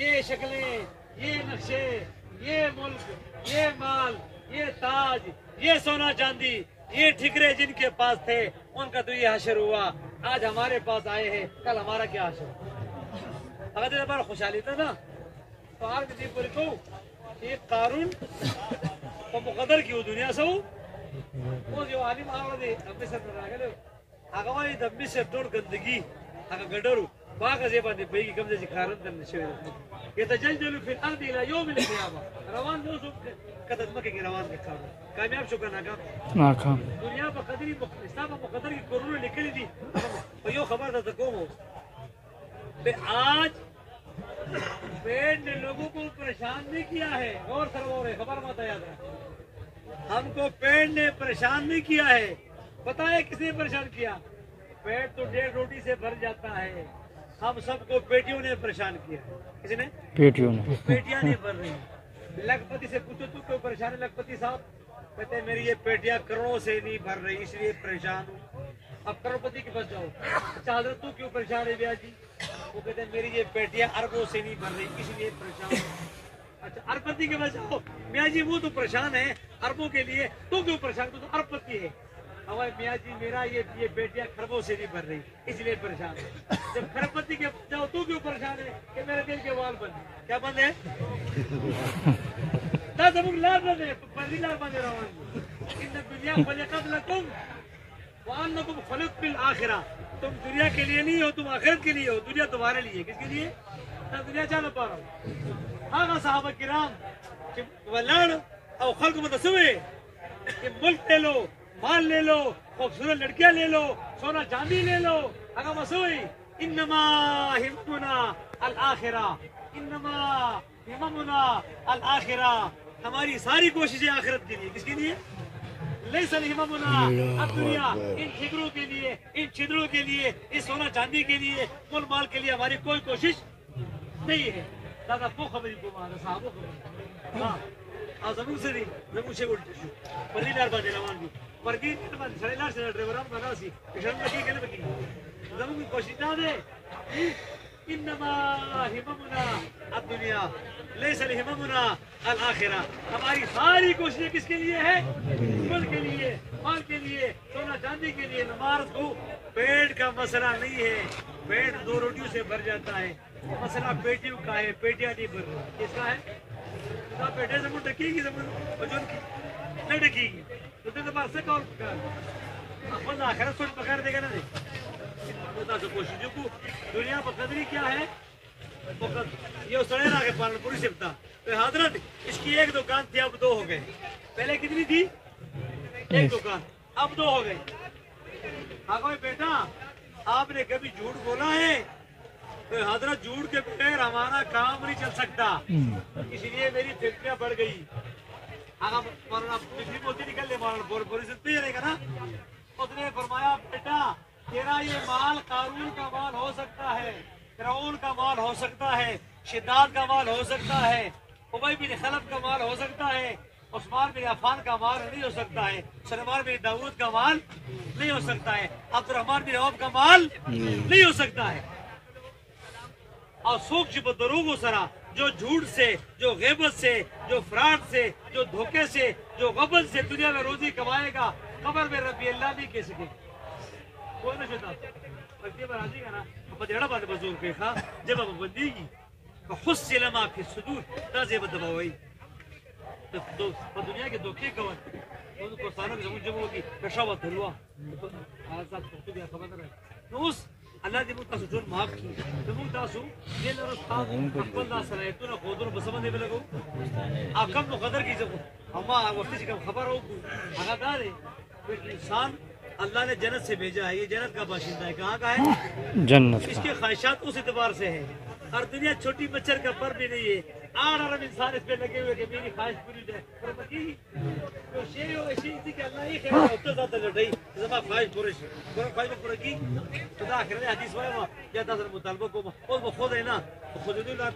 یہ شکلیں، یہ نقشے، یہ ملک، یہ مال، یہ تاج، یہ سونا چاندی، یہ ٹھکرے جن کے پاس تھے ان کا تو یہ حشر ہوا. آج ہمارے پاس آئے ہیں، کل ہمارا کیا حشر؟ اگر بڑا خوشحالی تھا نا تو آج بھی پوری کو ایک قارون تو مقدر کیوں دنیا سے وہ جو عالم آوڑ دے اب سے راگلے اگوای د مصر ټول گندگی هغه ګډرو باغ زیبا دې پیږي کوم ځای کارن تل شوی يتجلجل في الارض الى يوم القيامه روان دو سو قدم مکه کې روان دي کامیاب شو کنه ناکام دنیا په قدرې مقدسه په مقدر کې کورونه لیکلي دي په یو خبر ته کوم به آج پیڑ نے لوگوں کو پریشان نہیں کیا ہے. غور کرو خبر مت یاد رکھو ہم کو پیڑ نے پریشان نہیں کیا ہے. پتا ہے کس نے پریشان کیا؟ پیٹ تو 1.5 روٹی سے بھر جاتا ہے. ہم سب کو پیٹیوں نے پریشان کیا ہے. کس نے؟ پیٹیوں نے. پیٹیاں نہیں بھر رہی. لکھپتی سے پوچھو تو کیوں پریشان ہے لکھپتی صاحب؟ کہتے ہیں میری یہ پیٹیاں کروڑوں سے نہیں بھر رہی اس لیے پریشان ہوں. اب کروڑپتی کے پاس جاؤ. اچھا حضرت تو کیوں پریشان ہے بیا جی؟ وہ کہتے ہیں میری یہ پیٹیاں اربوں سے نہیں بھر رہی اس لیے پریشان ہوں. اچھا اربپتی کے پاس جاؤ. میاں جی وہ تو پریشان ہے اربوں کے لیے تو کیوں پریشان؟ تو اربپتی ہے. ہمارے میاں جی میرا یہ بیٹیاں خربوں سے نہیں بھر رہی اس لیے پریشان ہے. جب کھربپتی کے جاؤ تو کیوں پریشان ہے؟ کہ میرے دل کے وال بند ہیں. کیا بند ہے؟ لار بند ہے پردیدار بند روان. ان دنیا خلقت لکم وانکم خلقتم بالآخرہ. تم دنیا کے لیے نہیں ہو تم آخرت کے لیے ہو. دنیا تمہارے لیے. کس کے لیے؟ دنیا چاہ پا رہا ہوں. آگا صحابہ کرام ولاڑ او خلق متصوے کہ ملک لے لو مال لے لو خوبصورت لڑکیاں لے لو سونا چاندی لے لو اگر مسوئی انما ہممنا الآخرہ انما ہممنا الآخرہ. ہماری ساری کوششیں آخرت کے لیے. کس کے لیے؟ لیس ہممنا الدنیا. ان ٹھکروں کے لیے ان چھدروں کے لیے اس سونا چاندی کے لیے مول مال کے لیے ہماری کوئی کوشش نہیں ہے. دادا کو خبری کو مانا صاحبوں کو ہاں زمین سے نہیں زمین سے الٹی شو پردی لار باندې روان دي. پردی باندې سړی لار سره ډرایوران بناسي شرم کې کنه بکی زمین کوشش نه ده. انما هممنا الدنیا لیس هممنا الآخرہ. ہماری ساری کوششیں کس کے لیے ہے؟ ملک کے لیے مال کے لیے سونا چاندی کے لیے. نماز کو پیٹ کا مسئلہ نہیں ہے. پیٹ 2 روٹیوں سے بھر جاتا ہے. مسئلہ پیٹیوں کا ہے. پیٹیاں نہیں بھر رہی. کس کا ہے؟ پیٹے سے ڈکی گی وجن کی نہیں ڈکی گی تو تیرے پاس سے کون اپن آخرت سوچ پکڑ دے گا نا. بتا سو کوششوں کو دنیا پر قدری کیا ہے؟ یہ سڑے نا کے پالن پوری سے بتا تو حضرت اس کی 1 دکان تھی اب 2 ہو گئے. پہلے کتنی تھی؟ 1 دکان اب 2 ہو گئی. ہاں کوئی بیٹا آپ نے کبھی جھوٹ بولا ہے؟ تو حضرت جھوٹ کے بغیر ہمارا کام نہیں چل سکتا. اس لیے میری فیکٹریاں بڑھ گئی. بجلی موتی نکل لے پوری سے پی رہے گا نا. اس نے فرمایا بیٹا تیرا یہ مال قارون کا مال ہو سکتا ہے فرعون کا مال ہو سکتا ہے شداد کا مال ہو سکتا ہے ابی بن خلف کا مال ہو سکتا ہے عثمان بن عفان کا مال نہیں ہو سکتا ہے سلیمان بن داؤد کا مال نہیں ہو سکتا ہے عبد الرحمن بن عوف کا مال نہیں ہو سکتا ہے. اور سوکھ چپ دروغ سرا جو جھوٹ سے جو غیبت سے جو فراڈ سے جو دھوکے سے جو غبن سے دنیا میں روزی کمائے گا قبر میں ربی اللہ نہیں کہہ سکے. کوئی نہ شتا رکھتے پر راضی کا نا پتیڑا بات بزور کے خواہ جب اب بندی گی خص لما فی الصدور دا زیب دباوئی. تو دنیا کے دھوکے کون ان کو سارا زمون جب ہوگی پشاوت دلوا آزاد کرتے بھی خبر رہے تو اس اللہ دې موږ تاسو ټول معاف کړي. زموږ تاسو دې لرو خپل دا صلاحیتونه ښودلو په څه باندې ولګو او کم مقدر کې اما وقت چې کوم خبر وکړو هغه دا دی چې انسان اللہ نے جنت سے بھیجا ہے. یہ جنت کا باشندہ ہے. کہاں کا ہے؟ جنت. اس کی خواہشات اس اعتبار سے ہے اور دنیا چھوٹی مچھر کا پر بھی نہیں ہے. 8 ارب انسان اس پہ لگے ہوئے کہ میری خواہش پوری جائے پر بکی تو شیء ہو ایسی تھی کہ اللہ ہی خیر ہوتا ذات لڑائی زما خواہش پورے پورا خواہش پورا کی خدا آخر حدیث وایا یا تاسو مطالبه کوم او خود ہے نا خود دې لا